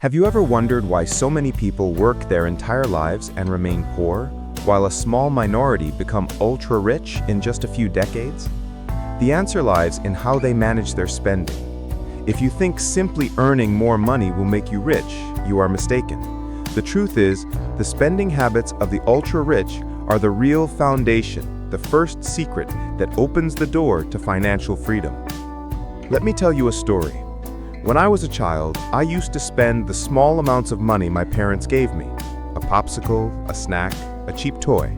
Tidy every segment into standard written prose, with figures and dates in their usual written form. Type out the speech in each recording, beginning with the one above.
Have you ever wondered why so many people work their entire lives and remain poor, while a small minority become ultra-rich in just a few decades? The answer lies in how they manage their spending. If you think simply earning more money will make you rich, you are mistaken. The truth is, the spending habits of the ultra-rich are the real foundation, the first secret that opens the door to financial freedom. Let me tell you a story. When I was a child, I used to spend the small amounts of money my parents gave me. A popsicle, a snack, a cheap toy.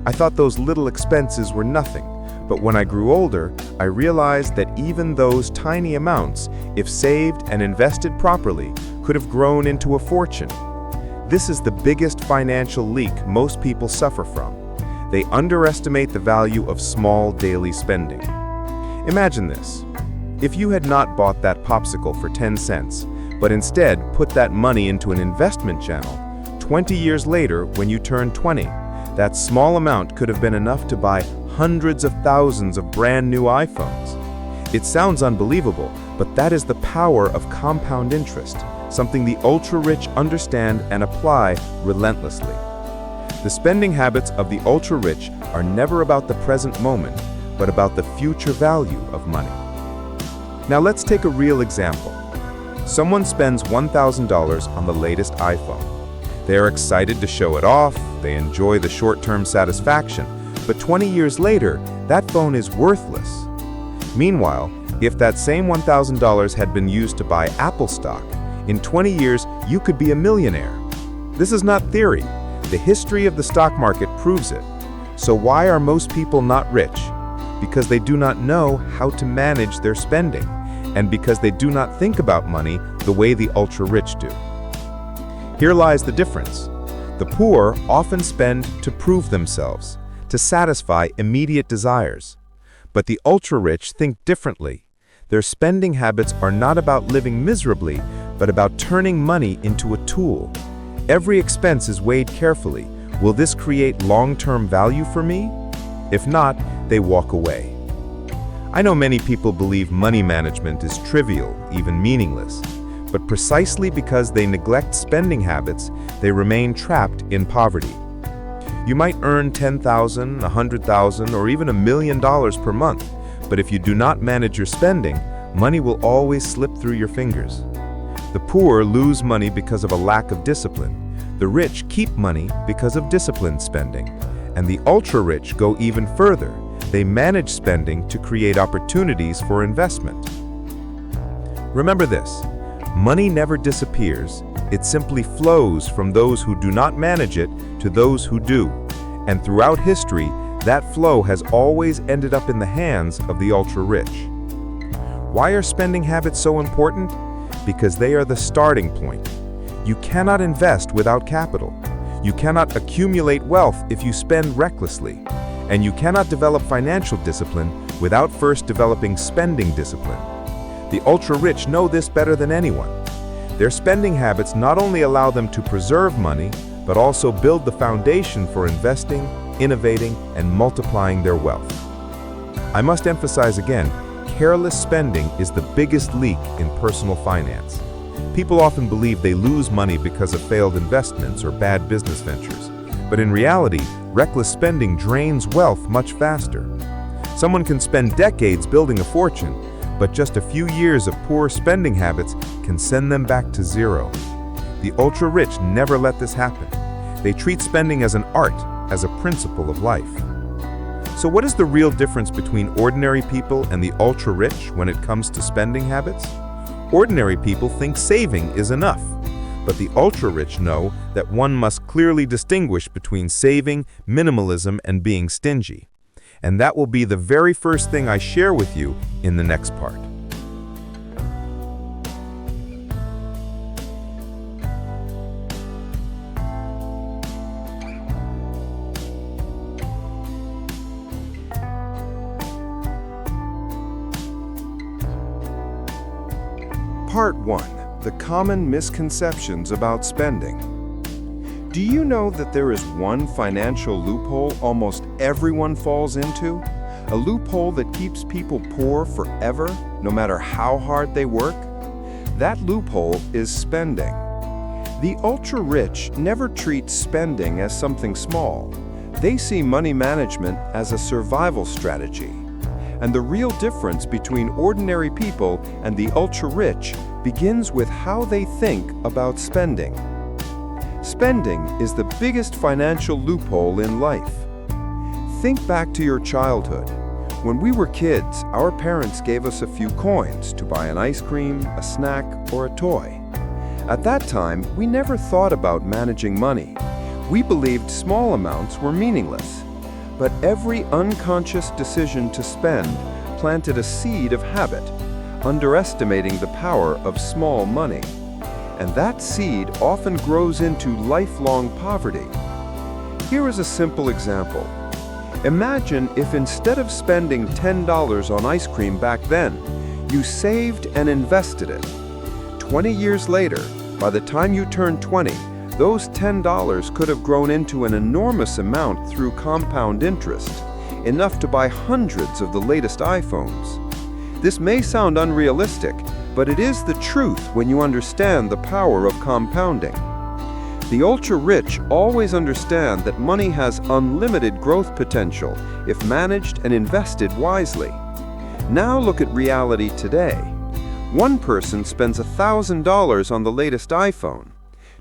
I thought those little expenses were nothing, but when I grew older, I realized that even those tiny amounts, if saved and invested properly, could have grown into a fortune. This is the biggest financial leak most people suffer from. They underestimate the value of small daily spending. Imagine this. If you had not bought that popsicle for 10 cents, but instead put that money into an investment channel, 20 years later, when you turned 20, that small amount could have been enough to buy hundreds of thousands of brand new iPhones. It sounds unbelievable, but that is the power of compound interest, something the ultra-rich understand and apply relentlessly. The spending habits of the ultra-rich are never about the present moment, but about the future value of money. Now let's take a real example. Someone spends $1,000 on the latest iPhone. They are excited to show it off, they enjoy the short-term satisfaction, but 20 years later, that phone is worthless. Meanwhile, if that same $1,000 had been used to buy Apple stock, in 20 years you could be a millionaire. This is not theory. The history of the stock market proves it. So why are most people not rich? Because they do not know how to manage their spending, and because they do not think about money the way the ultra-rich do. Here lies the difference. The poor often spend to prove themselves, to satisfy immediate desires. But the ultra-rich think differently. Their spending habits are not about living miserably, but about turning money into a tool. Every expense is weighed carefully. Will this create long-term value for me? If not, they walk away. I know many people believe money management is trivial, even meaningless, but precisely because they neglect spending habits, they remain trapped in poverty. You might earn $10,000, $100,000, or even $1 million per month, but if you do not manage your spending, money will always slip through your fingers. The poor lose money because of a lack of discipline. The rich keep money because of disciplined spending. And the ultra-rich go even further. They manage spending to create opportunities for investment. Remember this, money never disappears. It simply flows from those who do not manage it to those who do. And throughout history, that flow has always ended up in the hands of the ultra-rich. Why are spending habits so important? Because they are the starting point. You cannot invest without capital. You cannot accumulate wealth if you spend recklessly. And you cannot develop financial discipline without first developing spending discipline. The ultra-rich know this better than anyone. Their spending habits not only allow them to preserve money, but also build the foundation for investing, innovating, and multiplying their wealth. I must emphasize again, careless spending is the biggest leak in personal finance. People often believe they lose money because of failed investments or bad business ventures. But in reality, reckless spending drains wealth much faster. Someone can spend decades building a fortune, but just a few years of poor spending habits can send them back to zero. The ultra-rich never let this happen. They treat spending as an art, as a principle of life. So what is the real difference between ordinary people and the ultra-rich when it comes to spending habits? Ordinary people think saving is enough, but the ultra-rich know that one must clearly distinguish between saving, minimalism, and being stingy. And that will be the very first thing I share with you in the next part. Part 1. The common misconceptions about spending. Do you know that there is one financial loophole almost everyone falls into? A loophole that keeps people poor forever, no matter how hard they work? That loophole is spending. The ultra-rich never treat spending as something small. They see money management as a survival strategy. And the real difference between ordinary people and the ultra-rich begins with how they think about spending. Spending is the biggest financial loophole in life. Think back to your childhood. When we were kids, our parents gave us a few coins to buy an ice cream, a snack, or a toy. At that time, we never thought about managing money. We believed small amounts were meaningless. But every unconscious decision to spend planted a seed of habit, underestimating the power of small money. And that seed often grows into lifelong poverty. Here is a simple example. Imagine if instead of spending $10 on ice cream back then, you saved and invested it. 20 years later, by the time you turned 20, those $10 could have grown into an enormous amount through compound interest, enough to buy hundreds of the latest iPhones. This may sound unrealistic, but it is the truth when you understand the power of compounding. The ultra-rich always understand that money has unlimited growth potential if managed and invested wisely. Now look at reality today. One person spends $1,000 on the latest iPhone.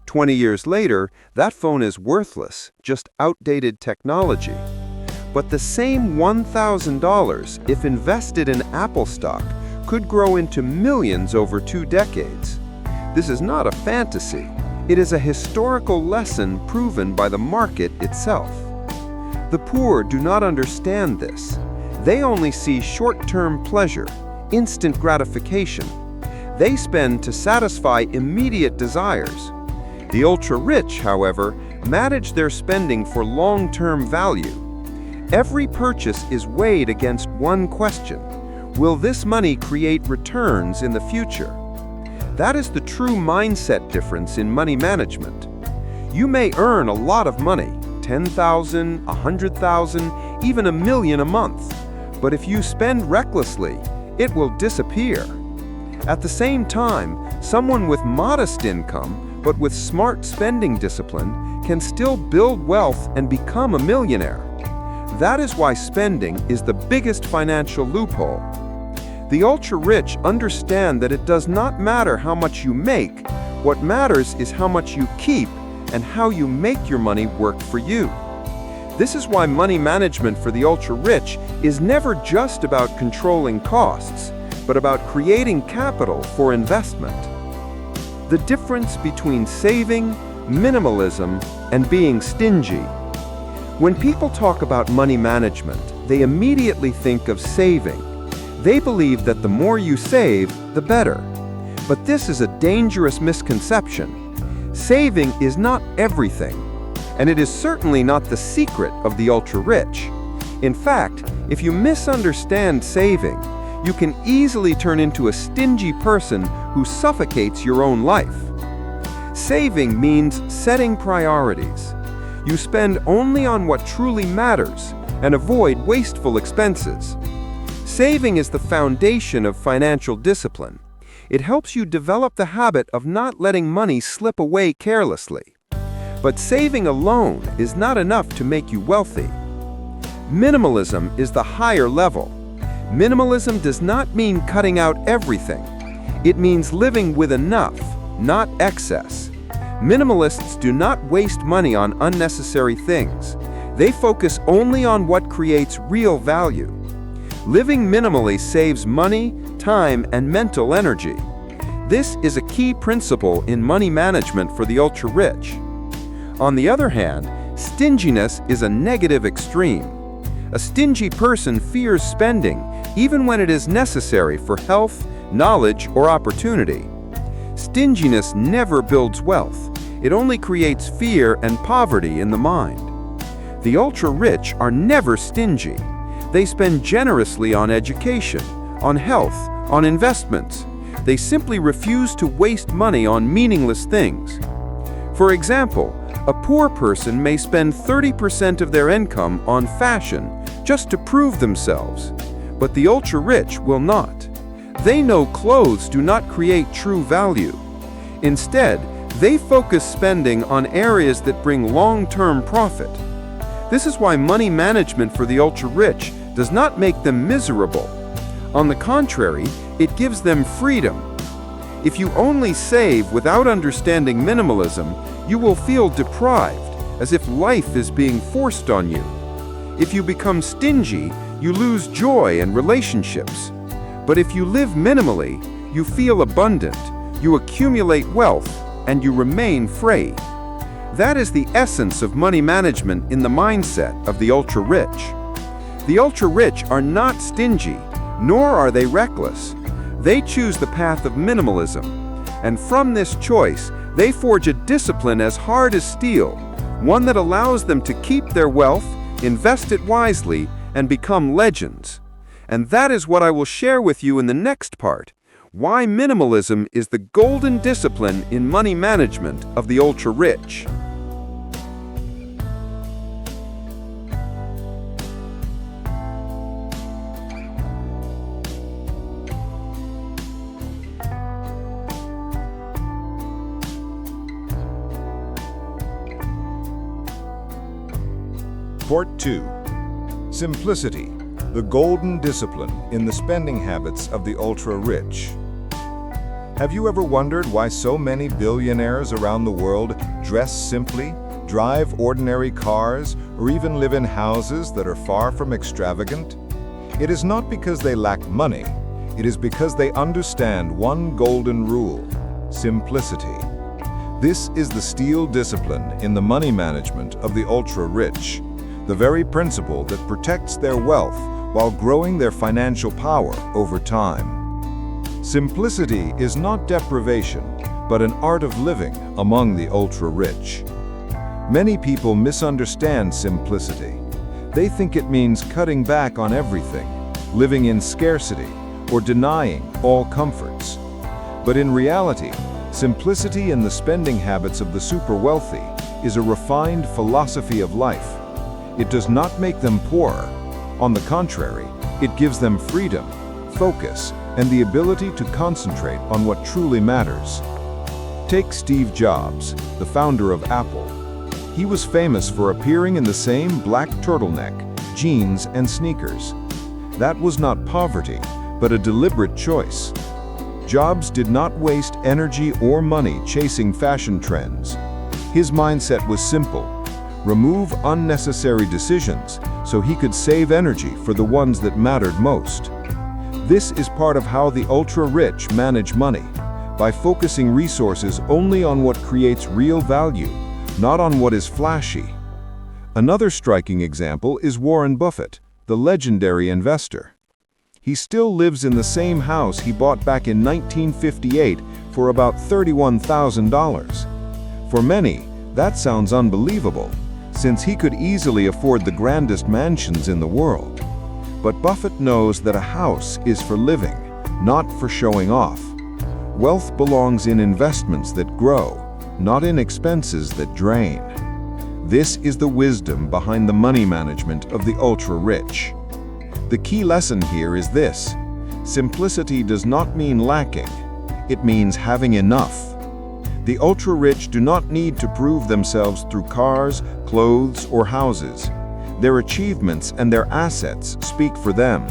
20 years later, that phone is worthless, just outdated technology. But the same $1,000, if invested in Apple stock, could grow into millions over 2 decades. This is not a fantasy. It is a historical lesson proven by the market itself. The poor do not understand this. They only see short-term pleasure, instant gratification. They spend to satisfy immediate desires. The ultra-rich, however, manage their spending for long-term value. Every purchase is weighed against one question: will this money create returns in the future? That is the true mindset difference in money management. You may earn a lot of money, $10,000, $100,000, even $1 million a month. But if you spend recklessly, it will disappear. At the same time, someone with modest income, but with smart spending discipline, can still build wealth and become a millionaire. That is why spending is the biggest financial loophole. The ultra-rich understand that it does not matter how much you make. What matters is how much you keep and how you make your money work for you. This is why money management for the ultra-rich is never just about controlling costs, but about creating capital for investment. The difference between saving, minimalism, and being stingy. When people talk about money management, they immediately think of saving. They believe that the more you save, the better. But this is a dangerous misconception. Saving is not everything, and it is certainly not the secret of the ultra-rich. In fact, if you misunderstand saving, you can easily turn into a stingy person who suffocates your own life. Saving means setting priorities. You spend only on what truly matters and avoid wasteful expenses. Saving is the foundation of financial discipline. It helps you develop the habit of not letting money slip away carelessly. But saving alone is not enough to make you wealthy. Minimalism is the higher level. Minimalism does not mean cutting out everything. It means living with enough, not excess. Minimalists do not waste money on unnecessary things. They focus only on what creates real value. Living minimally saves money, time, and mental energy. This is a key principle in money management for the ultra-rich. On the other hand, stinginess is a negative extreme. A stingy person fears spending, even when it is necessary for health, knowledge, or opportunity. Stinginess never builds wealth. It only creates fear and poverty in the mind. The ultra-rich are never stingy. They spend generously on education, on health, on investments. They simply refuse to waste money on meaningless things. For example, a poor person may spend 30% of their income on fashion just to prove themselves, but the ultra-rich will not. They know clothes do not create true value. Instead, They focus spending on areas that bring long-term profit. This is why money management for the ultra-rich does not make them miserable. On the contrary, it gives them freedom. If you only save without understanding minimalism, you will feel deprived, as if life is being forced on you. If you become stingy, you lose joy and relationships. But if you live minimally, you feel abundant, you accumulate wealth, and you remain free. That is the essence of money management in the mindset of the ultra-rich. The ultra-rich are not stingy, nor are they reckless. They choose the path of minimalism, and from this choice, they forge a discipline as hard as steel, one that allows them to keep their wealth, invest it wisely, and become legends. And that is what I will share with you in the next part: why minimalism is the golden discipline in money management of the ultra-rich. Part 2. Simplicity, the golden discipline in the spending habits of the ultra-rich. Have you ever wondered why so many billionaires around the world dress simply, drive ordinary cars, or even live in houses that are far from extravagant? It is not because they lack money. It is because they understand one golden rule: simplicity. This is the steel discipline in the money management of the ultra-rich, the very principle that protects their wealth while growing their financial power over time. Simplicity is not deprivation, but an art of living among the ultra-rich. Many people misunderstand simplicity. They think it means cutting back on everything, living in scarcity, or denying all comforts. But in reality, simplicity in the spending habits of the super-wealthy is a refined philosophy of life. It does not make them poorer. On the contrary, it gives them freedom, focus, and the ability to concentrate on what truly matters. Take Steve Jobs, the founder of Apple. He was famous for appearing in the same black turtleneck, jeans, and sneakers. That was not poverty, but a deliberate choice. Jobs did not waste energy or money chasing fashion trends. His mindset was simple: remove unnecessary decisions so he could save energy for the ones that mattered most. This is part of how the ultra-rich manage money, by focusing resources only on what creates real value, not on what is flashy. Another striking example is Warren Buffett, the legendary investor. He still lives in the same house he bought back in 1958 for about $31,000. For many, that sounds unbelievable, since he could easily afford the grandest mansions in the world. But Buffett knows that a house is for living, not for showing off. Wealth belongs in investments that grow, not in expenses that drain. This is the wisdom behind the money management of the ultra-rich. The key lesson here is this: simplicity does not mean lacking. It means having enough. The ultra-rich do not need to prove themselves through cars, clothes, or houses. Their achievements and their assets speak for them.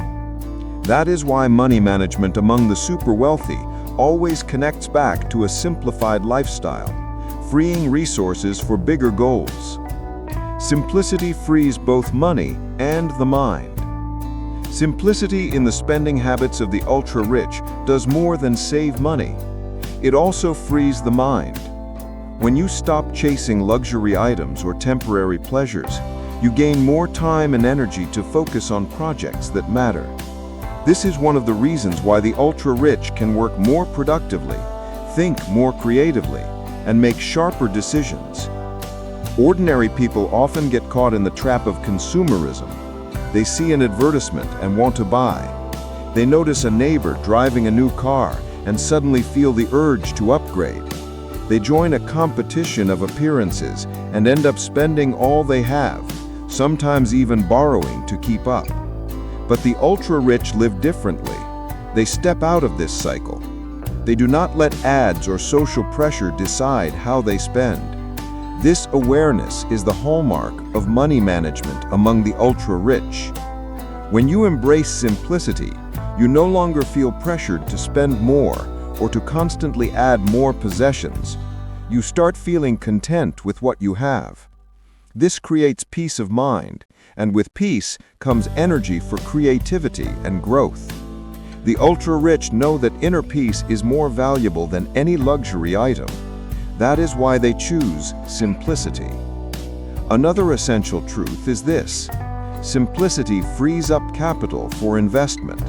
That is why money management among the super-wealthy always connects back to a simplified lifestyle, freeing resources for bigger goals. Simplicity frees both money and the mind. Simplicity in the spending habits of the ultra-rich does more than save money. It also frees the mind. When you stop chasing luxury items or temporary pleasures, you gain more time and energy to focus on projects that matter. This is one of the reasons why the ultra-rich can work more productively, think more creatively, and make sharper decisions. Ordinary people often get caught in the trap of consumerism. They see an advertisement and want to buy. They notice a neighbor driving a new car and suddenly feel the urge to upgrade. They join a competition of appearances and end up spending all they have, sometimes even borrowing to keep up. But the ultra-rich live differently. They step out of this cycle. They do not let ads or social pressure decide how they spend. This awareness is the hallmark of money management among the ultra-rich. When you embrace simplicity, you no longer feel pressured to spend more or to constantly add more possessions. You start feeling content with what you have. This creates peace of mind, and with peace comes energy for creativity and growth. The ultra-rich know that inner peace is more valuable than any luxury item. That is why they choose simplicity. Another essential truth is this: simplicity frees up capital for investment.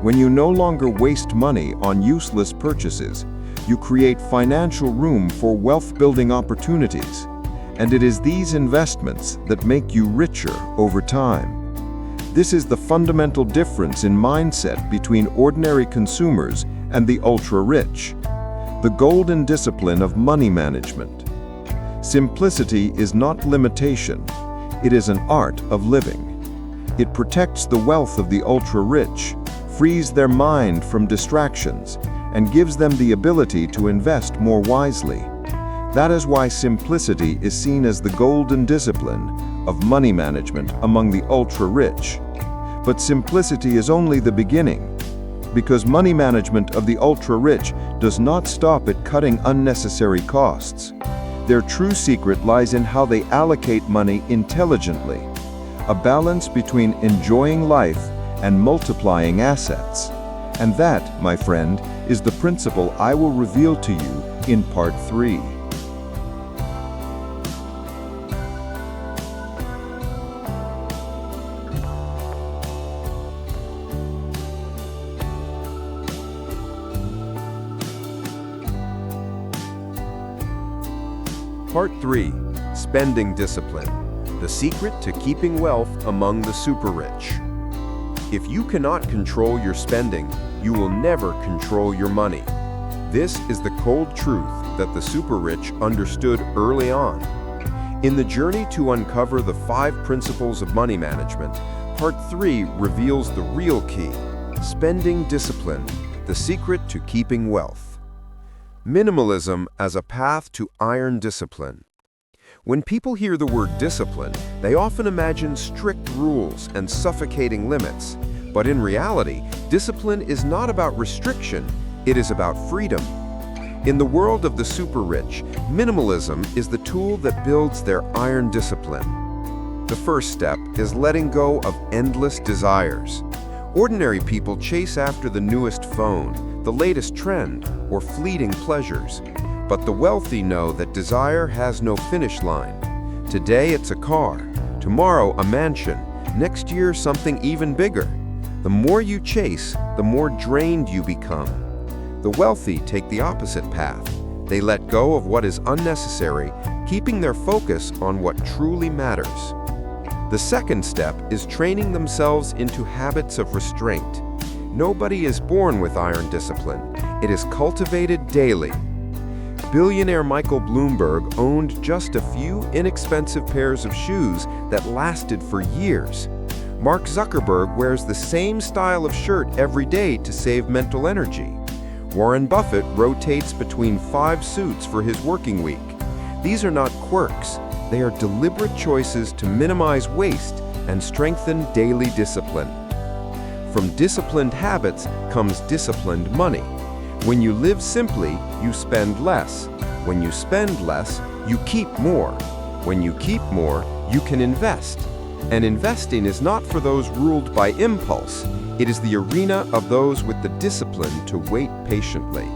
When you no longer waste money on useless purchases, you create financial room for wealth-building opportunities. And it is these investments that make you richer over time. This is the fundamental difference in mindset between ordinary consumers and the ultra-rich. The golden discipline of money management. Simplicity is not limitation. It is an art of living. It protects the wealth of the ultra-rich, frees their mind from distractions, and gives them the ability to invest more wisely. That is why simplicity is seen as the golden discipline of money management among the ultra-rich. But simplicity is only the beginning, because money management of the ultra-rich does not stop at cutting unnecessary costs. Their true secret lies in how they allocate money intelligently, a balance between enjoying life and multiplying assets. And that, my friend, is the principle I will reveal to you in Part 3. Part 3. Spending Discipline. The secret to keeping wealth among the super-rich. If you cannot control your spending, you will never control your money. This is the cold truth that the super-rich understood early on. In the journey to uncover the 5 principles of money management, Part 3 reveals the real key: spending discipline, the secret to keeping wealth. Minimalism as a path to iron discipline. When people hear the word discipline, they often imagine strict rules and suffocating limits. But in reality, discipline is not about restriction, it is about freedom. In the world of the super-rich, minimalism is the tool that builds their iron discipline. The first step is letting go of endless desires. Ordinary people chase after the newest phone, the latest trend, or fleeting pleasures. But the wealthy know that desire has no finish line. Today it's a car, tomorrow a mansion, next year something even bigger. The more you chase, the more drained you become. The wealthy take the opposite path. They let go of what is unnecessary, keeping their focus on what truly matters. The second step is training themselves into habits of restraint. Nobody is born with iron discipline. It is cultivated daily. Billionaire Michael Bloomberg owned just a few inexpensive pairs of shoes that lasted for years. Mark Zuckerberg wears the same style of shirt every day to save mental energy. Warren Buffett rotates between 5 suits for his working week. These are not quirks. They are deliberate choices to minimize waste and strengthen daily discipline. From disciplined habits comes disciplined money. When you live simply, you spend less. When you spend less, you keep more. When you keep more, you can invest. And investing is not for those ruled by impulse. It is the arena of those with the discipline to wait patiently.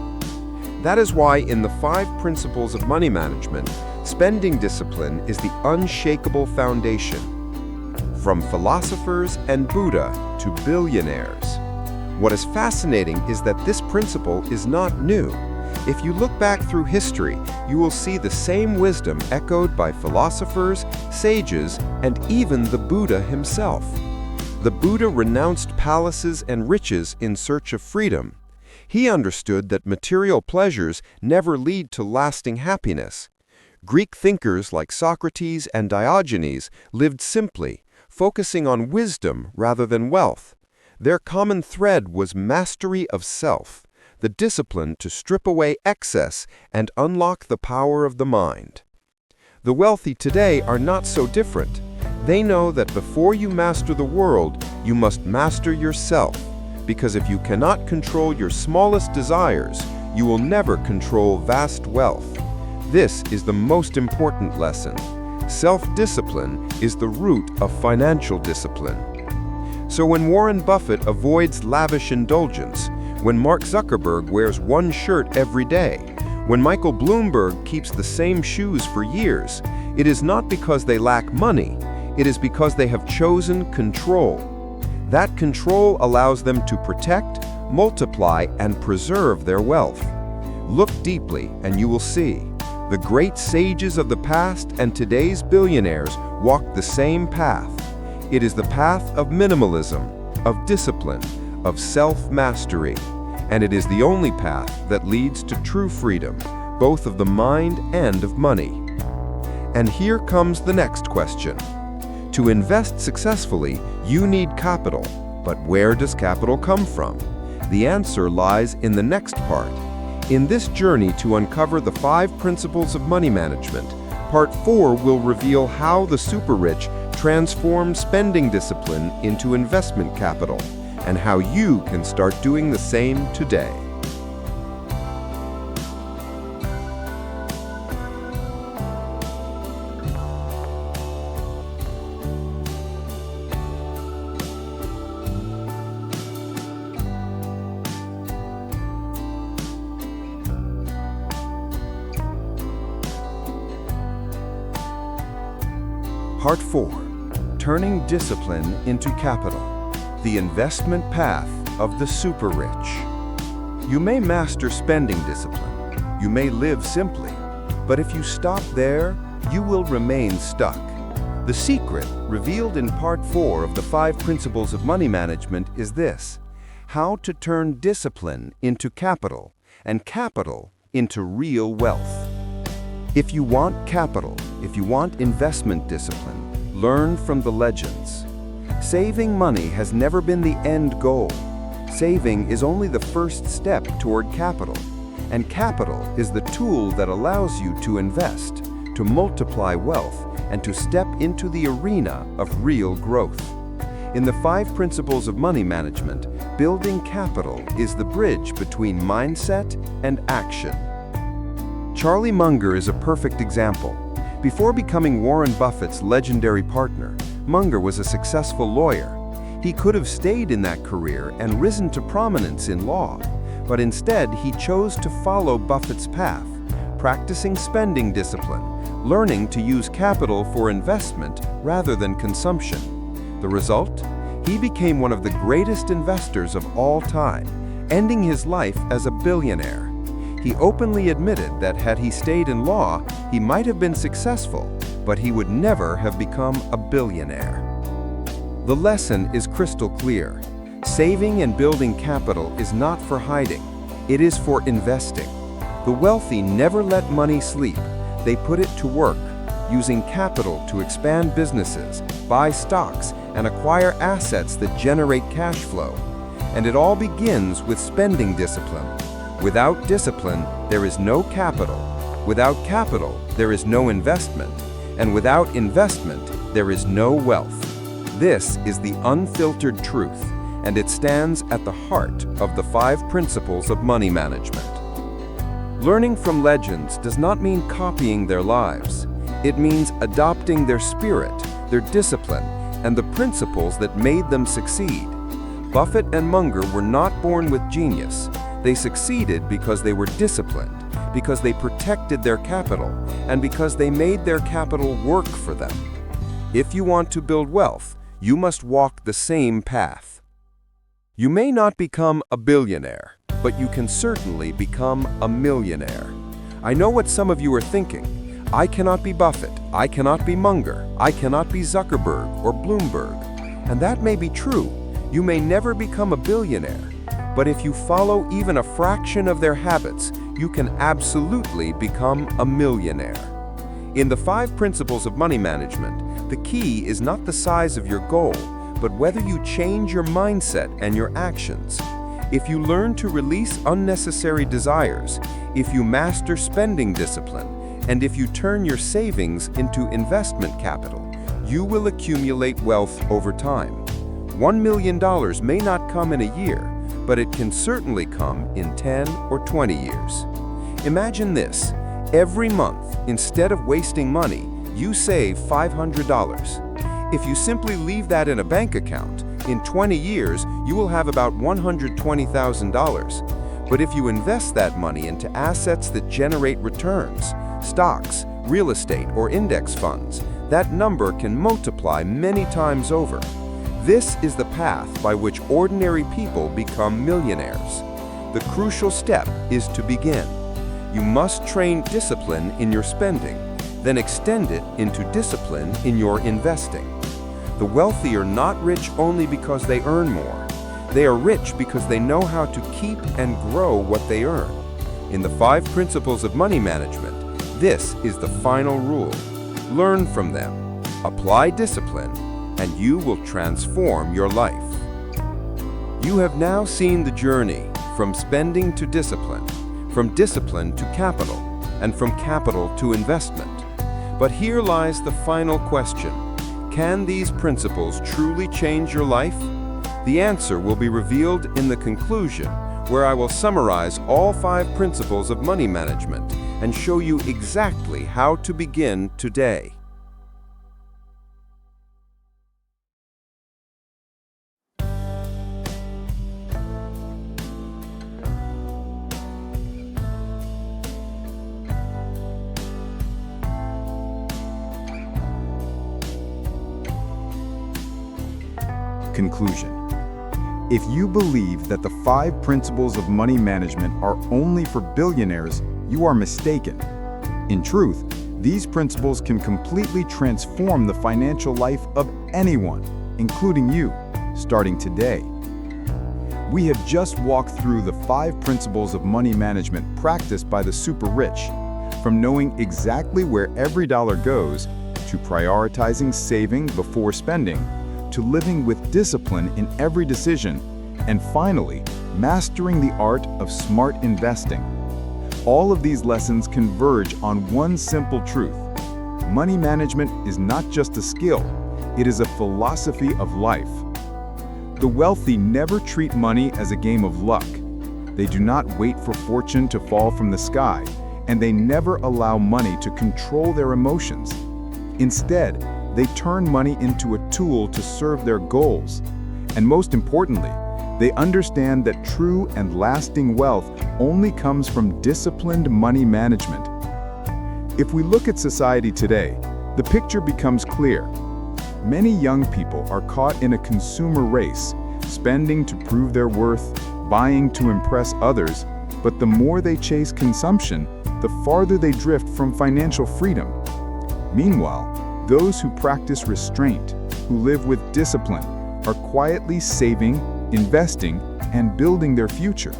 That is why in the 5 principles of money management, spending discipline is the unshakable foundation. From philosophers and Buddha to billionaires. What is fascinating is that this principle is not new. If you look back through history, you will see the same wisdom echoed by philosophers, sages, and even the Buddha himself. The Buddha renounced palaces and riches in search of freedom. He understood that material pleasures never lead to lasting happiness. Greek thinkers like Socrates and Diogenes lived simply, focusing on wisdom rather than wealth. Their common thread was mastery of self, the discipline to strip away excess and unlock the power of the mind. The wealthy today are not so different. They know that before you master the world, you must master yourself, because if you cannot control your smallest desires, you will never control vast wealth. This is the most important lesson. Self-discipline is the root of financial discipline. So when Warren Buffett avoids lavish indulgence, when Mark Zuckerberg wears one shirt every day, when Michael Bloomberg keeps the same shoes for years, it is not because they lack money, it is because they have chosen control. That control allows them to protect, multiply, and preserve their wealth. Look deeply and you will see. The great sages of the past and today's billionaires walk the same path. It is the path of minimalism, of discipline, of self-mastery, and it is the only path that leads to true freedom, both of the mind and of money. And here comes the next question. To invest successfully, you need capital, but where does capital come from? The answer lies in the next part. In this journey to uncover the 5 principles of money management, Part 4 will reveal how the super-rich transform spending discipline into investment capital, and how you can start doing the same today. Part 4. Turning discipline into capital. The investment path of the super-rich. You may master spending discipline. You may live simply. But if you stop there, you will remain stuck. The secret, revealed in Part 4 of the 5 Principles of Money Management, is this: how to turn discipline into capital, and capital into real wealth. If you want capital, if you want investment discipline, learn from the legends. Saving money has never been the end goal. Saving is only the first step toward capital, and capital is the tool that allows you to invest, to multiply wealth, and to step into the arena of real growth. In the 5 Principles of Money Management, building capital is the bridge between mindset and action. Charlie Munger is a perfect example. Before becoming Warren Buffett's legendary partner, Munger was a successful lawyer. He could have stayed in that career and risen to prominence in law, but instead he chose to follow Buffett's path, practicing spending discipline, learning to use capital for investment rather than consumption. The result? He became one of the greatest investors of all time, ending his life as a billionaire. He openly admitted that had he stayed in law, he might have been successful, but he would never have become a billionaire. The lesson is crystal clear. Saving and building capital is not for hiding. It is for investing. The wealthy never let money sleep. They put it to work, using capital to expand businesses, buy stocks, and acquire assets that generate cash flow. And it all begins with spending discipline. Without discipline, there is no capital. Without capital, there is no investment. And without investment, there is no wealth. This is the unfiltered truth, and it stands at the heart of the 5 Principles of Money Management. Learning from legends does not mean copying their lives. It means adopting their spirit, their discipline, and the principles that made them succeed. Buffett and Munger were not born with genius. They succeeded because they were disciplined, because they protected their capital, and because they made their capital work for them. If you want to build wealth, you must walk the same path. You may not become a billionaire, but you can certainly become a millionaire. I know what some of you are thinking. I cannot be Buffett, I cannot be Munger, I cannot be Zuckerberg or Bloomberg. And that may be true. You may never become a billionaire. But if you follow even a fraction of their habits, you can absolutely become a millionaire. In the 5 Principles of Money Management, the key is not the size of your goal, but whether you change your mindset and your actions. If you learn to release unnecessary desires, if you master spending discipline, and if you turn your savings into investment capital, you will accumulate wealth over time. $1 million may not come in a year, but it can certainly come in 10 or 20 years. Imagine this. Every month, instead of wasting money, you save $500. If you simply leave that in a bank account, in 20 years, you will have about $120,000. But if you invest that money into assets that generate returns, stocks, real estate, or index funds, that number can multiply many times over. This is the path by which ordinary people become millionaires. The crucial step is to begin. You must train discipline in your spending, then extend it into discipline in your investing. The wealthy are not rich only because they earn more. They are rich because they know how to keep and grow what they earn. In the 5 principles of money management, this is the final rule. Learn from them, apply discipline, and you will transform your life. You have now seen the journey from spending to discipline, from discipline to capital, and from capital to investment. But here lies the final question. Can these principles truly change your life? The answer will be revealed in the conclusion, where I will summarize all 5 principles of money management and show you exactly how to begin today. Conclusion. If you believe that the 5 principles of money management are only for billionaires, you are mistaken. In truth, these principles can completely transform the financial life of anyone, including you, starting today. We have just walked through the 5 principles of money management practiced by the super rich, from knowing exactly where every dollar goes, to prioritizing saving before spending, to living with discipline in every decision, and finally, mastering the art of smart investing. All of these lessons converge on one simple truth. Money management is not just a skill, it is a philosophy of life. The wealthy never treat money as a game of luck. They do not wait for fortune to fall from the sky, and they never allow money to control their emotions. Instead, they turn money into a tool to serve their goals. And most importantly, they understand that true and lasting wealth only comes from disciplined money management. If we look at society today, the picture becomes clear. Many young people are caught in a consumer race, spending to prove their worth, buying to impress others, but the more they chase consumption, the farther they drift from financial freedom. Meanwhile, those who practice restraint, who live with discipline, are quietly saving, investing, and building their future.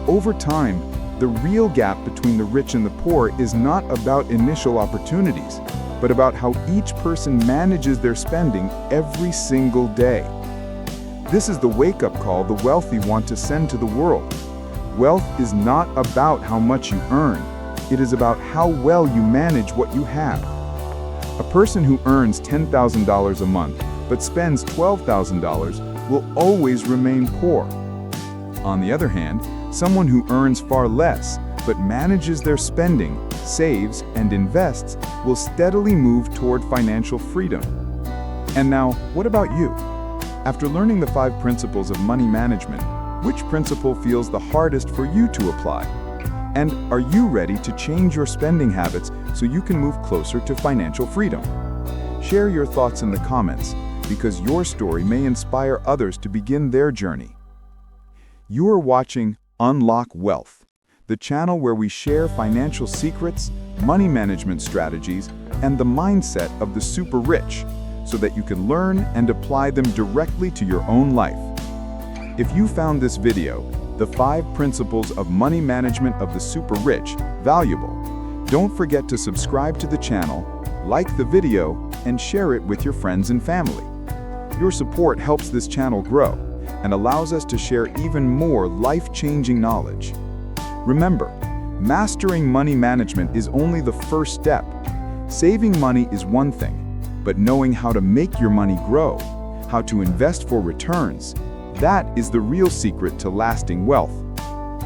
Over time, the real gap between the rich and the poor is not about initial opportunities, but about how each person manages their spending every single day. This is the wake-up call the wealthy want to send to the world. Wealth is not about how much you earn. It is about how well you manage what you have. A person who earns $10,000 a month but spends $12,000 will always remain poor. On the other hand, someone who earns far less but manages their spending, saves, and invests will steadily move toward financial freedom. And now, what about you? After learning the 5 principles of money management, which principle feels the hardest for you to apply? And are you ready to change your spending habits so you can move closer to financial freedom? Share your thoughts in the comments, because your story may inspire others to begin their journey. You are watching Unlock Wealth, the channel where we share financial secrets, money management strategies, and the mindset of the super rich, so that you can learn and apply them directly to your own life. If you found this video, the 5 principles of money management of the super rich, valuable, don't forget to subscribe to the channel, like the video, and share it with your friends and family. Your support helps this channel grow, and allows us to share even more life-changing knowledge. Remember, mastering money management is only the first step. Saving money is one thing, but knowing how to make your money grow, how to invest for returns, that is the real secret to lasting wealth.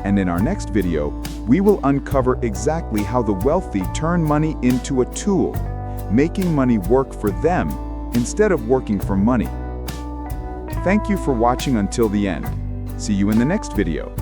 And in our next video, we will uncover exactly how the wealthy turn money into a tool, making money work for them instead of working for money. Thank you for watching until the end. See you in the next video.